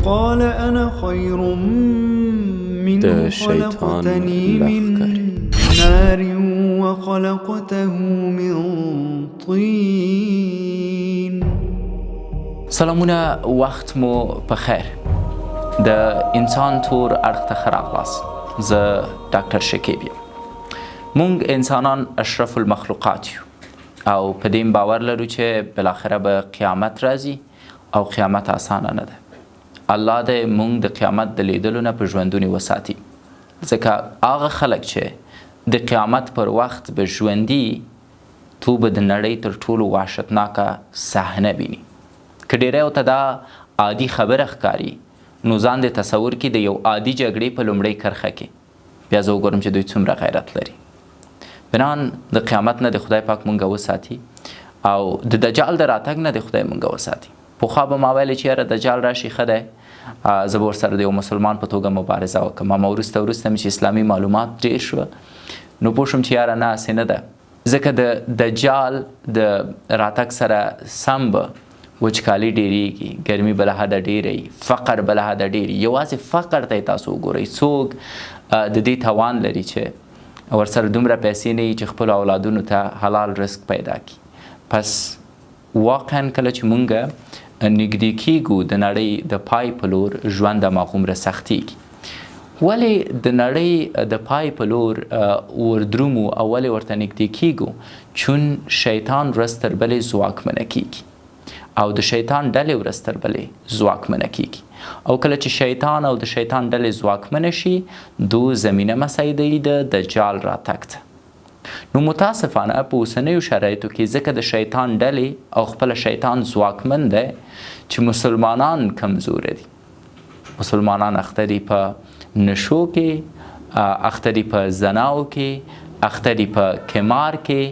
قال أنا خير منه خلقتني من نار وخلقته من طين. سلامونه، وخت مو بخیر. د انسان تور اړخ ته ښه راغلاست. زه ډاکټر شکیب یم. مونږ انسانان اشرف المخلوقات یو او په دې باور لرو چې بالاخره به قیامت راځي او قیامت اسانه نه ده. الله دې مونږ د قیامت د لیدلو نه په ژوندوني وساتي، ځکه هغه خلک چې د قیامت پر وخت به ژوندي تو به د نړۍ تر ټولو وحشتناکه صحنه ویني. که ډیری ورته دا عادي خبره ښکاري، نو ځان دې تصور کړي د یو عادي جګړې په لومړۍ کرښه کې. بیا زه وګورم چې دوی څومره غیرت لري. بنان د قیامت نه د خدای پاک مونږ وساتي او د دجال د راتګ نه د خدای مونږ وساتي. پخوا به ما ویلې چې یاره دجال راشي ښه دی، زه به ورسره د یو مسلمان په توګه مبارزه وکړم. اما وروسته مې چې اسلامي معلومات ډېر شوه، نو پوه شوم چې یاره نه، هسې نه ده. ځکه د دجال د راتګ سره سم به وچکالي ډېرېږي، ګرمي به له حده ډېره وي، فقر به له حده ډېر وي. یوازې فقر ته یې تاسو وګورئ، څوک د دې توان لري چې ورسره دومره پیسې نه وي چې خپلو اولادونو ته حلال رزق پیدا کړي. پس واقعا کله چې مونږ نږدې کیږو د نړۍ د پای په لور، ژوند هماغومره سختېږي. ولې د نړۍ د پای په لور وردرومو او ولې ورته نږدې کیږو؟ چون شیطان ورځ تر بلې ځواکمنه کیږي او د شیطان ډلې ورځ تر بلې ځواکمنه کیږي. او کله چې شیطان او د شیطان ډلې ځواکمنه شي، دو زمینه مساعدوي د دجال راتګ ته. نو متاسفانه په اوسنیو شرایطو کې ځکه د شیطان ډلې او خپله شیطان ځواکمن دی چې مسلمانان کمزوره دي. مسلمانان اخته دي په نشو کې، اخته دي په زناو کې، اخته دي په کمار کې،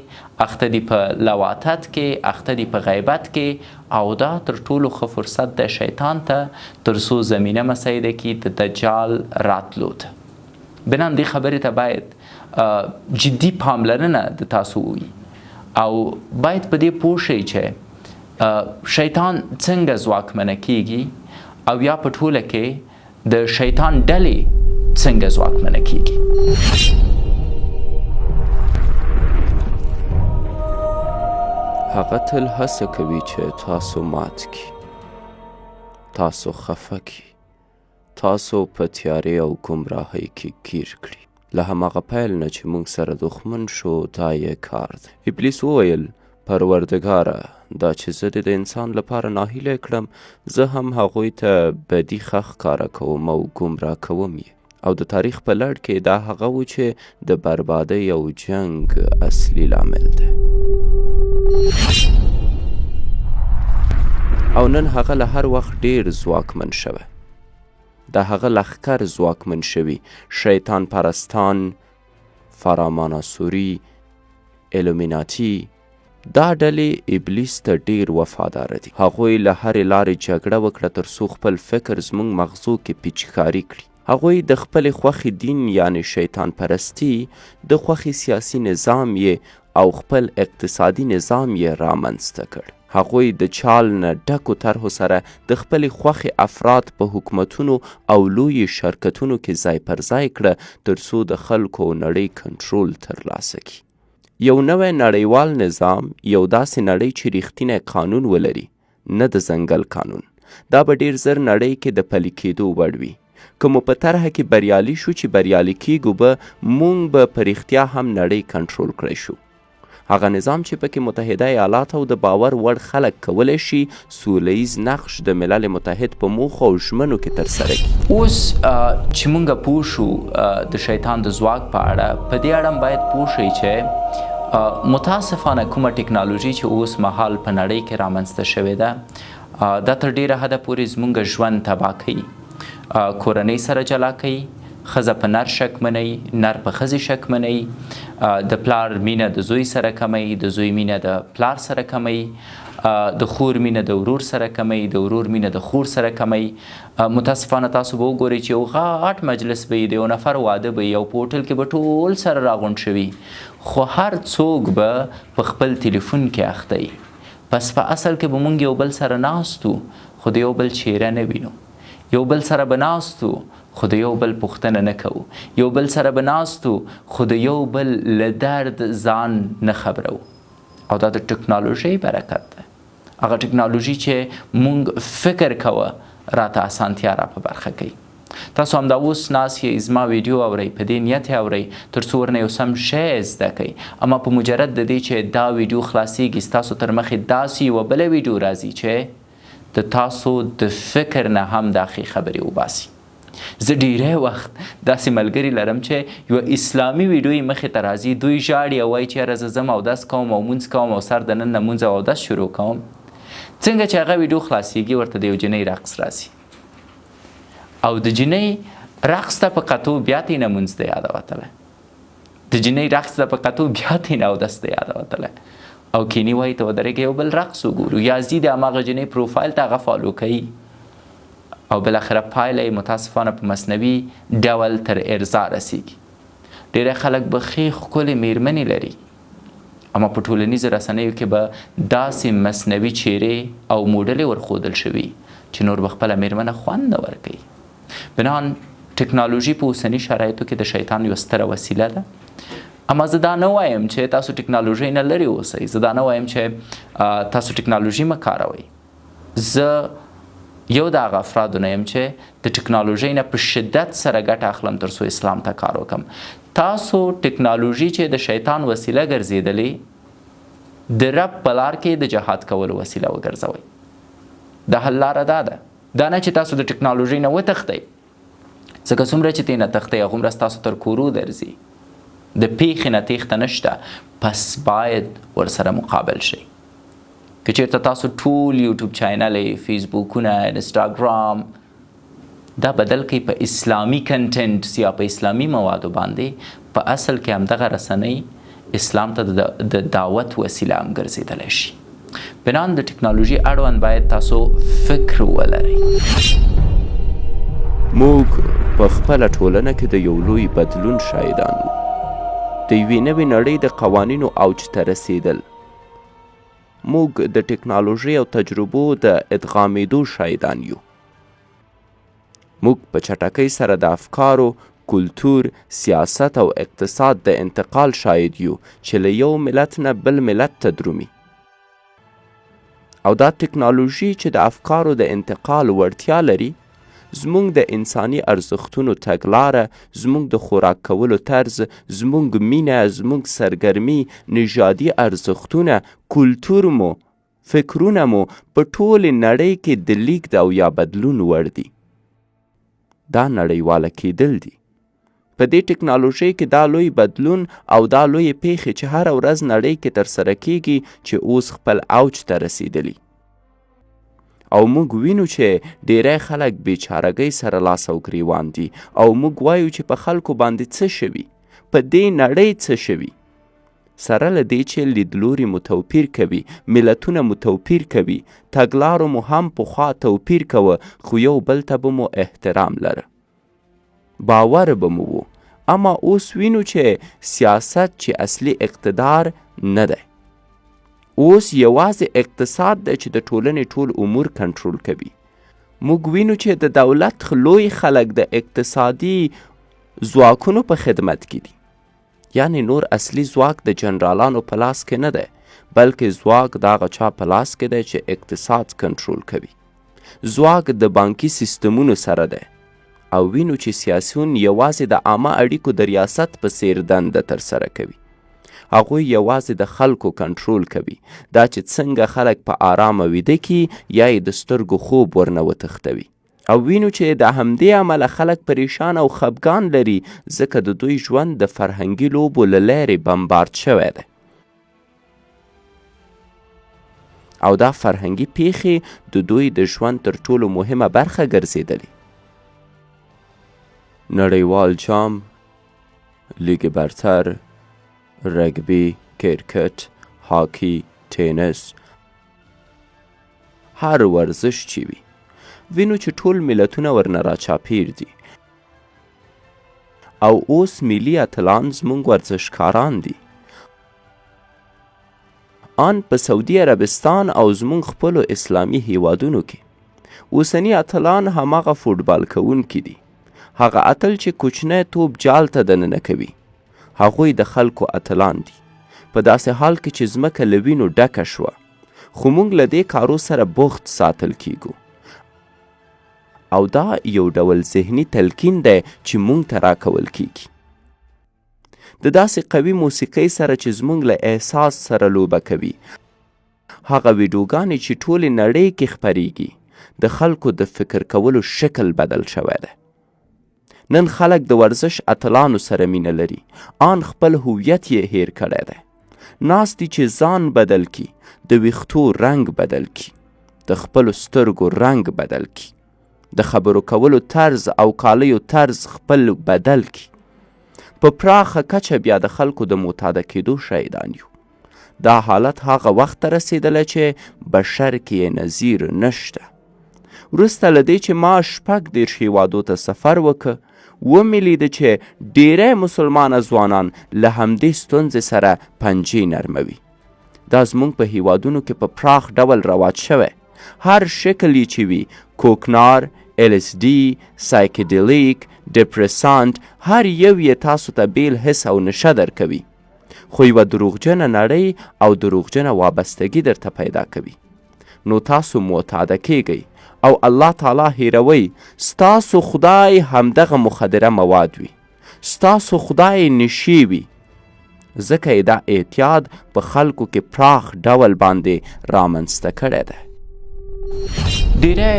اخته دي په لواتت کې، اخته دي په غیبت کې. او دا تر ټولو ښه فرصت دی شیطان ته، تر څو زمینه مساعده کړي د دجال راتلو ته. بنان دې خبرې ته باید جدي پاملرنه د تاسو وي او باید په دې پوه شئ چې شیطان څنګه ځواکمنه کیږي او یا په ټوله کې د شیطان ډلې څنګه ځواکمنه کیږي. هغه تل هڅه کوي چې تاسو مات کړي، تاسو خفه کړي، تاسو په تیارې او ګمراهۍ کې گیر کړي. له هماغه پیل نه چې موږ سره دښمن شو، دا یې کار دی. ابلیس وویل پروردګاره، دا چې زه د انسان لپاره ناهیلی کړم، زه هم هغوی ته بدي ښه ښکاره کوم او ګمراه کوم یې. او د تاریخ په لړ کې دا هغه و چې د بربادۍ او جنگ اصلي لامل دی. او نن هغه له هر وخت ډیر ځواکمن شوی. د هغه لښکر ځواکمن شوي، شیطان پرستان، فراماناسوري، ایلومیناټي. دا ډلې ابلیس ته ډیر وفاداره دي. هغوی له هرې لارې جګړه وکړه تر څو خپل فکر زموږ مغزو کې پیچکاري کړي. هغوی د خپلې خوښې دین یعنی شیطان پرستی، د خوښې سیاسي نظام یې او خپل اقتصادي نظام یې رامنځته کړ. هغوی د چال نه ډکو طرحو سره د خپلې خوښې افراد په حکومتونو او لوی شرکتونو کې ځای پر ځای کړه تر څو د خلکو نړۍ کنټرول ترلاسه کړي. یو نوی نړیوال نظام، یو داسې نړۍ چې ریښتینی قانون ولري، نه د ځنګل قانون. دا به ډیر زر نړۍ کې د پلي کېدو وړ وي. که مو په طرحه کې بریالي شو چې بریالي کیږو، به مونږ به په رښتیا هم نړۍ کنټرول کړی شو. هغه نظام چې پکې متحده ایالات او د باور وړ خلک کولی شي سوله ییز نقش د ملل متحد په موخو او ژمنو کې ترسره کړي. اوس چې مونږ پوه شو د شیطان د ځواک په اړه، په دې اړه باید پوه شئ چې متاسفانه کومه ټکنالوژي چې اوس مهال په نړۍ کې رامنځته شوې ده، دا تر ډیره حده پورې زموږ ژوند تباه کوي، کورنۍ سره جلا کوي، ښځه په نر شکمنوي، نر په ښځې شکمنوي، د پلار مینه د زوی سره کموي، د زوی مینه د پلار سره کموي، د خور مینه د ورور سره کموي، د ورور مینه د خور سره کموي. متاسفانه تاسو به وګورئ چې یو غټ مجلس به وي، د یو نفر واده به وي او په هوټل کې به ټول سره راغونډ شوي، خو هر څوک به په خپل تلیفون کې اخته وي. پس په اصل کې به مونږ یو بل سره ناست وو، خو د یو بل چهره نه وینو. یو بل سره به ناستو خو د یو بل پوښتنه نه کوو، یو بل سره به ناستو خو د یو بل له درد ځان نه خبرو. او دا د ټکنالوژۍ برکت ده، هغه ټکنالوژي چې مونږ فکر کوه راته اسانتیا را په برخه کوي. تاسو همدا اوس ناست یې زما ویډیو اورئ، په دې نیت یې اورئ تر څو ورنه یو سم شی زده کوئ، اما په مجرد د دې چې دا ویډیو خلاصیږي ستاسو تر مخې داسې یوه بله ویډیو راځي چې د تاسو د فکر نه هم داخلي خبرې وباسي. زه ډیری وخت داسې ملګري لرم چې یوه اسلامي ویډیو یې مخې ته راځي، دوی ژاړي او وایي چې یاره زه ځم اودس کوم او مونځ کوم او سر د نن نه مونځ او اودس شروع کوم. څنګه چې هغه ویډیو خلاصیږي ورته د یو جنۍ رقص راځي او د جنۍ رقص ته په قطو بیا ترې نه مونځ ته یاده وتلی، د جنۍ رقص ته په قطو بیا ترې نه اودس ته یاده وتلی او کینی وایي ته ودرېږه یو بل رقص وګورو، یا ځي د هماغه جنۍ پروفایل ته هغه فالو کوي او بالاخره پایله یې متاسفانه په مصنوي ډول تر ارضا رسیږي. ډېری خلک به ښې ښکلې میرمنې لري اما په ټولنیزو رسنیو کې به داسې مصنوي چیرې او موډلې ورښودل شوي چې نور به خپله میرمنه خوند نه ورکوي. بنان ټکنالوژي په اوسني شرایطو کې د شیطان یوه ستره وسیله ده. اما زه دا نه وایم چې تاسو ټکنالوژۍ نه لرې اوسئ، زه دا نه وایم چې تاسو ټکنالوژي مه کاروئ. زه یو د هغه افرادو نه یم چې د ټکنالوژۍ نه په شدت سره ګټه اخلم تر څو اسلام ته کار وکړم. تاسو ټکنالوژي چې د شیطان وسیله ګرځېدلې د رب په لار کې د جهاد کولو وسیله وګرځوئ. د حل لاره دا ده، دا نه چې تاسو د ټکنالوژۍ نه وتښتئ، ځکه څومره چې ترې نه تښتئ هغومره ستاسو تر کورو درځي. د پیښې نه تېښته نشته، پس باید ورسره مقابل شئ. که چېرته تاسو ټول یوټیوب چینلې، فیسبوکونه، انسټاګرام دا بدل کوئ په اسلامي کنټنټ یا په اسلامي موادو باندې، په اصل کې همدغه رسنۍ اسلام ته د دعوت وسیله هم ګرځېدلی شي. بنان د ټکنالوژي اړوند باید تاسو فکر ولرئ. موږ په خپله ټولنه کې د یو لوی بدلون شاهدان وو، د یوې نوې نړۍ د قوانینو اوج ته رسېدل. موږ د ټکنالوژۍ او تجربو د ادغامېدو شاهدان یو. موږ په چټکۍ سره د افکارو، کلتور، سیاست او اقتصاد د انتقال شاهد یو چې له یو ملت نه بل ملت ته درومي. او دا ټکنالوژي چې د افکارو د انتقال وړتیا لري زموږ د انساني ارزښتونو تګلاره، زموږ د خوراک کولو طرز، زموږ مینه، زموږ سرګرمي، نژادي ارزښتونه، کلتور مو، فکرونه مو په ټولې نړۍ کې د لیږد او یا بدلون وړ دي. دا نړیواله کېدل دي. په دې ټکنالوژۍ کې دا لوی بدلون او دا لوی پیښې چې هره ورځ نړۍ کې ترسره کیږي چې اوس خپل اوج ته رسېدلي. او موږ وینو چې ډیری خلک بیچارګۍ سره لاس او ګریوان دي او موږ وایو چې په خلکو باندې څه شوي، په دې نړۍ څه شوي، سره له دې چې لیدلوري مو توپیر کوي، ملتونه مو توپیر کوي، تګلارو مو هم پخوا توپیر کوه خو یو بل ته به مو احترام لره، باور به مو و. اما اوس وینو چې سیاست چې اصلي اقتدار نه دی، اوس یوازې اقتصاد دی چې د ټولنې ټول امور کنټرول کوي. موږ وینو چې د دولت لوی خلک د اقتصادي ځواکونو په خدمت کې دي. یعنی نور اصلي ځواک د جنرالانو په لاس کې نه دی، بلکې ځواک د هغه چا په لاس کې دی چې اقتصاد کنټرول کوي. ځواک د بانکي سیستمونو سره دی او وینو چې سیاسیون یوازې د عامه اړیکو د ریاست په څیر دنده ترسره کوي. هغوی یوازې د خلکو کنټرول کوي، دا چې څنګه خلک په آرامه ویده کی یا یې د سترګو خوب ورنه وتښتوي. او وینو چې د همدې عمله خلک پریشان او خفګان لري ځکه د دوی ژوند د فرهنګي لوبو له لارې بمبارد شوی دی. او دا فرهنګي پیښې د دوی د ژوند تر ټولو مهمه برخه ګرځېدلې. نړیوال جام، لیگ برتر، رګبي، کرکټ، هاکی، ټینس، هر ورزش چې وي وینو چې ټول ملتونه ورنه راچاپیر دي. او اوس ملي اتلان زموږ ورزشکاران دي. آن په سعودي عربستان او زموږ خپلو اسلامي هیوادونو کې اوسني اتلان هماغه فوټبال کوونکي دي، هغه اتل چې کوچنی توپ جال ته دننه کوي، هغوی د خلکو اتلان دي. په داسې حال کې چې ځمکه له وینو ډکه شوه، خو موږ له دې کارو سره بوخت ساتل کیږو، او دا یو ډول ذهني تلقین دی چې موږ ته راکول کیږي. د داسې قوي موسیقۍ سره چې زموږ له احساس سره لوبه کوي، هغه ویډیوګانې چې ټولې نړۍ کې خپریږي، د خلکو د فکر کولو شکل بدل شوی دی. نن خلک د ورزش اتلانو سره مینه لري، آن خپل هویت یې هیر کړی دی. ناست دي چې ځان بدل کی، د ویښتو رنګ بدل کی، د خپلو سترګو رنګ بدل کی، د خبرو کولو طرز او کالیو طرز خپل بدل کی. په پراخه کچه بیا د خلکو د معتاده کېدو شهیدان یو. دا حالت هغه وخت ته رسېدلی چې بشر کې یې نظیر نشته. وروسته له دې چې ما 26 هیوادو ته سفر وکړ، ومې لیده چې ډیری مسلمانه ځوانان له همدې ستونزې سره پنجې نرموي. دا زموږ په هیوادونو کې په پراخ ډول رواج شوی. هر شکل یې چې وي، کوکنار، LSD، سایکیډیلیک، ډپریسانټ، هر یو یې تاسو ته بیل حس او نشه درکوي، خو یوه دروغجنه نړۍ او دروغجنه وابستګي درته پیدا کوي. نو تاسو معتاده کیږئ او الله تعالی هیروي. ستاسو خدای همدغه مخدره مواد وي، ستاسو خدای نشي وي، ځکه یې دا اعتیاد په خلکو کې پراخ ډول باندې رامنځته کړی دی. ډیری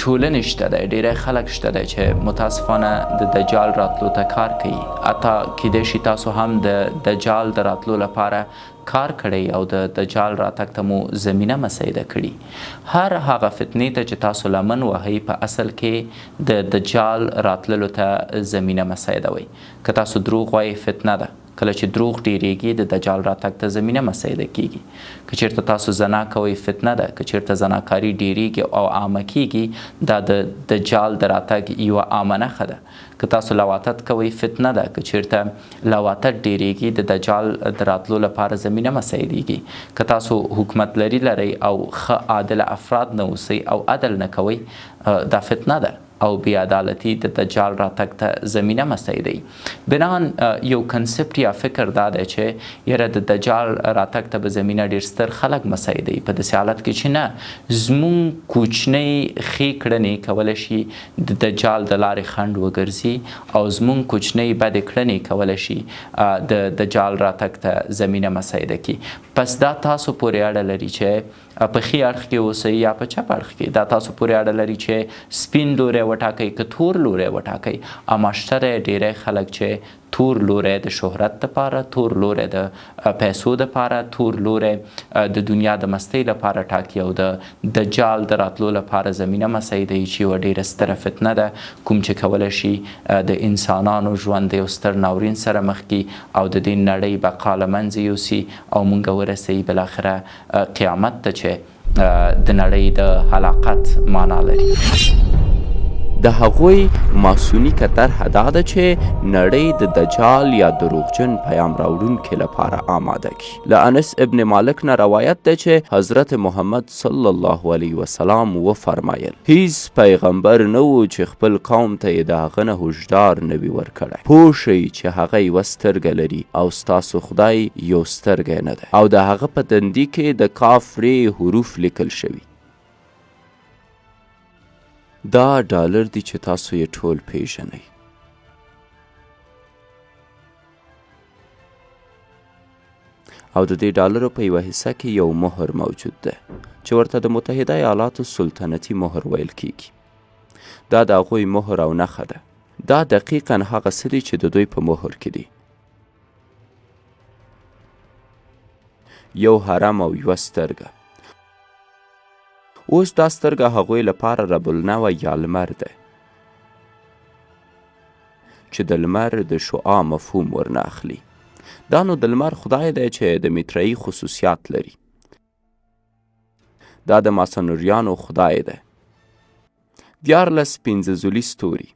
ټولنې شته دی، ډیری خلک شته دی چې متاسفانه د دجال راتلو ته کار کوي. حتی کیدای شي تاسو هم د دجال د راتلو لپاره کار کړی او د دجال راتګ ته مو زمینه مسیده کړي. هر هغه فتنې ته چې تاسو لمن وهئ په اصل کې د دجال راتللو ته زمینه مسیده وئ. که تاسو دروغ وایئ فتنه ده، کله چې دروغ ډیریږي د دجال راتګ ته زمینه مسیده کیږي. که چیرته تاسو زنا کوئ فتنه ده، که چیرته زناکاري ډیریږي او عامه کیږي، دا د دجال د راتګ یوه عامه نښه ده. که تاسو لواطت کوئ فتنه ده، که چیرته لواطت ډیریږي د دجال د راتلو لپاره زمینه مسیدیږي. که تاسو حکومت لرئ او ښه عادل افراد نه اوسئ او عدل نه کوئ، دا فتنه ده او بی عدالتي د دجال راتګ ته زمینه مسیدی. بنان یو کنسپټ یا فکر دا دی چې یاره د دجال راتګ ته به زمینه ډېر ستر خلک مسیدی، په داسې حالت کې چې نه زمونږ کوچنۍ ښې کړنې کولی شي د دجال د لارې خنډ وګرځي او زمونږ کوچنۍ بدې کړنې کولی شي د دجال راتګ ته زمینه مسیده کړي. پس دا تاسو پورې اړه لري چې په ښي اړخ کې اوسئ یا په چپ اړخ کې. دا تاسو پورې اړه لري چې سپین لوری وټاکئ که تور لوری وټاکئ. اما شته ډیری خلک چې تور لوری د شهرت دپاره، تور لوری د پیسو دپاره، تور لوری د دنیا د مستۍ لپاره ټاکي او د دجال د راتلو لپاره زمینه مسیدوي چې یوه ډیره ستره فتنه ده، کوم چې کولی شي د انسانانو ژوند د یو ستر ناورین سره مخ کړي او د دې نړۍ بقا له منځه یوسي او موږ ورسوي بالاخره قیامت ته چې د نړۍ د هلاکت معنا لري. د هغوی ماسونیکه طرحه دا ده چې نړۍ د دجال یا دروغجن پیام راوړونکي لپاره آماده کړي. له انس ابن مالک نه روایت ده چې حضرت محمد صلی الله علیه وسلم وفرمایل هیڅ پیغمبر نه و چې خپل قوم ته یې د هغه نه هشدار نه وي ورکړی. پوه شئ چې هغه یوه سترګه لري او ستاسو خدای یو سترګی نه دی او د هغه په تندي کې د کاف ری حروف لیکل شوي. دا ډالر دی چې تاسو یې ټول پیژنئ. او د دې ډالرو په یوه حصه کې یو مهر موجود ده چې ورته د متحده ایالاتو سلطنتي مهر ویل کیږي. دا د هغوی مهر او نښه ده. دا دقیقا هغه څه دي چې د دوی په مهر کې دي. یو حرم او یوه سترګه. اوس دا سترګه هغوی لپاره رب النوع یا لمر ده چې د لمر د شعاع مفهوم ورنه اخلي. دا نو د لمر خدای دی چې د میترایي خصوصیات لري. دا د ماسونریانو خدای دی. 14 پنځه ستوري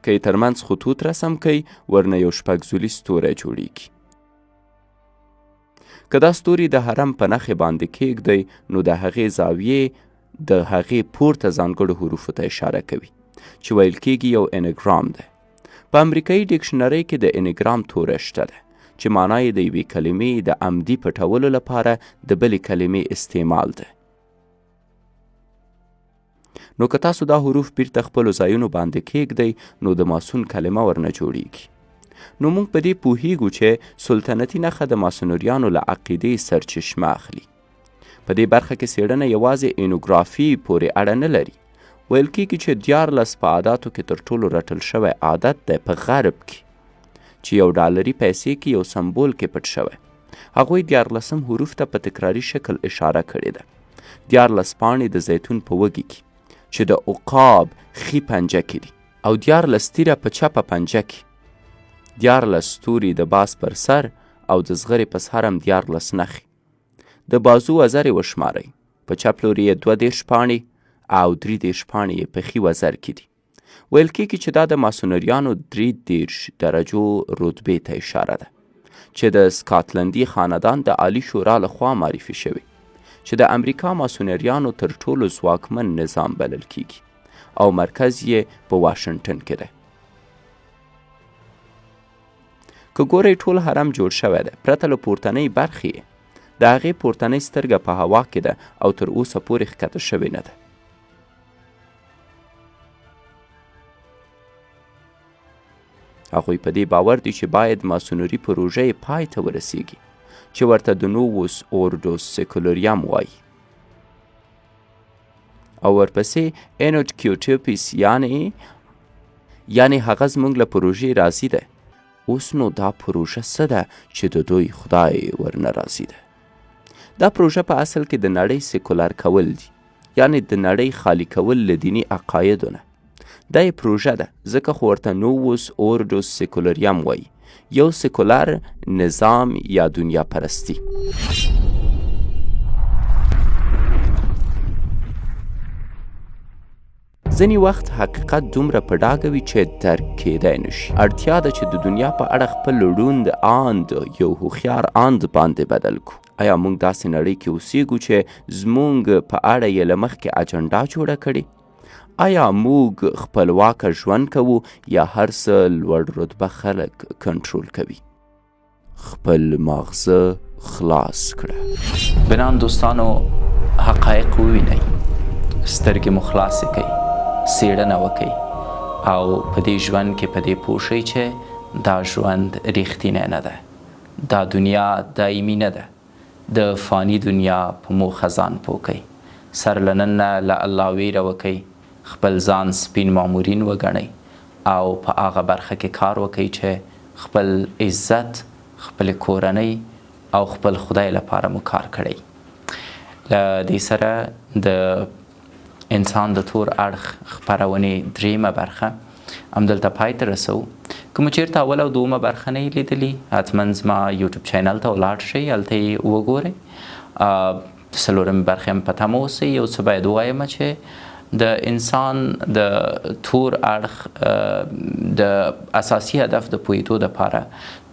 که یې ترمنځ خطوط رسم کوي ورنه یو 6 ستوری جوړیږي. که دا ستوري د حرم په نښې باندې کیږدئ نو د هغې زاویې د هغې پورته ځانګړو حروفو ته اشاره کوي چې ویل کېږي یو انګرام دی. په امریکایي ډکشنرۍ کې د انګرام توره شته ده چې معنا یې د یوې کلمې د عمدي پټولو لپاره د بلې کلمې استعمال ده. نو که تاسو دا حروف بیرته خپلو ځایونو باندې کېږدئ نو د ماسون کلمه ورنه جوړیږي. نو موږ په دې پوهیږو چې سلطنتي نښه د ماسونریانو له عقیدې سرچشمه اخلي. په دې برخه کې څېړنه یوازې اینوګرافي پورې اړه نه لري. ویل کېږي چې 14 په عاداتو کې تر ټولو رټل شوی عادت دی په غرب کې چې یو ډالري پیسې کې یو سمبول کې پټ شوی. هغوی 14 حروف ته په تکراري شکل اشاره کړې ده. 14 پاڼې د زیتون په وږي کې چې د عقاب ښي پنجه کې دي او 14 تیره په چپه پنجه کې، 14 ستوري د باز پر سر او د زغرې په سر هم 14 نښې. د بازو وزرې وشمارئ، په چپ لوري یې 32 پاڼې او 33 پاڼې یې په ښي وزر کې دي. ویل کېږي چې دا د ماسونریانو 33 درجو رتبې ته اشاره ده چې د سکاټلندي خاندان د عالی شورا لخوا معرفي شوي چې د امریکا ماسونریانو تر ټولو ځواکمن نظام بلل کیږي او مرکز یې په واشنګټن کې دی. که ګورئ ټول حرم جوړ شوی دی پرته له پورتنۍ برخې یې د هغې پورتنۍ سترګه په هوا کې ده او تر اوسه پورې ښکته شوې نه ده. هغوی په دې باور دي چې باید ماسونري پروژه یې پای ته ورسیږي چې ورته د نووس اوردوس سیکولریم وایي او ورپسې انوټکیوټوپیس یعنی هغه زموږ له پروژې راضي ده. اوس نو دا پروژه څه ده چې د دوی خدای ورنه راضي ده؟ دا پروژه په اصل کې د نړۍ سیکولر کول دي، یعنی د نړۍ خالی کول له دیني عقایدو نه. دا یې پروژه ده ځکه خو ورته نووس اوردوس سیکولریم وایي، یو سیکولر نظام یا دنیا پرستی. ځینې وخت حقیقت دومره په ډاګه وي چې درک کیدی نشي. اړتیا ده چې د دنیا په اړه خپل ړوند اند یو هوښیار اند باندې بدل کړو. آیا موږ داسې نړۍ کې اوسیږو چې زموږ په اړه یې له مخکې اجنډا جوړه کړې؟ آیا موږ خپلواکه ژوند کوو یا هر څه لوړ رتبه خلک کنټرول کوي؟ خپل ماغزه خلاص کړه. بنان دوستانو، حقایق ووینئ، سترګې مو خلاصې کړئ، څېړنه وکړئ او په دې ژوند کې په دې پوه شئ چې دا ژوند ریښتینی نه ده، دا دنیا دایمي نه ده. د فانی دنیا په موخه ځان پوه کړئ، سر له نن نه له الله ویره وکړئ، خپل ځان سپین مامورین وګڼئ او په هغه برخه کې کار وکړئ چې خپل عزت، خپل کورنۍ او خپل خدای لپاره مو کار کړئ. له دې سره د انسان د تور اړخ خپرونې دریمه برخه همدلته پای ته رسوو. که مو چېرته اول او دومه برخه نه یې لیدلي، حتما زما یوټیوب چینل ته ولاړ شئ، هلته یې وګورئ. څلورمې برخې هم په تمه اوسئ. یو څه باید ووایم چې د انسان د تور اړخ د اساسي هدف د پوهېدو دپاره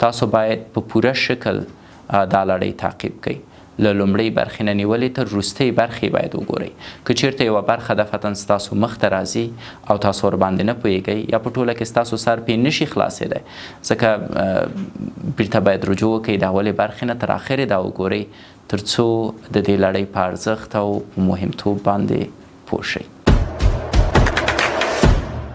تاسو باید په پوره شکل دا لړۍ تعقیب کړئ. له لومړۍ برخې نه نیولې تر وروستۍ برخې باید وګورئ. که چېرته یوه برخه دفعتاً ستاسو مخ ته راځي او تاسو ورباندې نه پوهېږئ یا په ټوله کې ستاسو سر پرې نشي خلاصېدی، ځکه بیرته باید رجوع وکړئ د اولې برخې نه تر اخرې دا وګورئ تر څو د دې لړۍ په ارزښت او په مهمتوب باندې پوه شئ.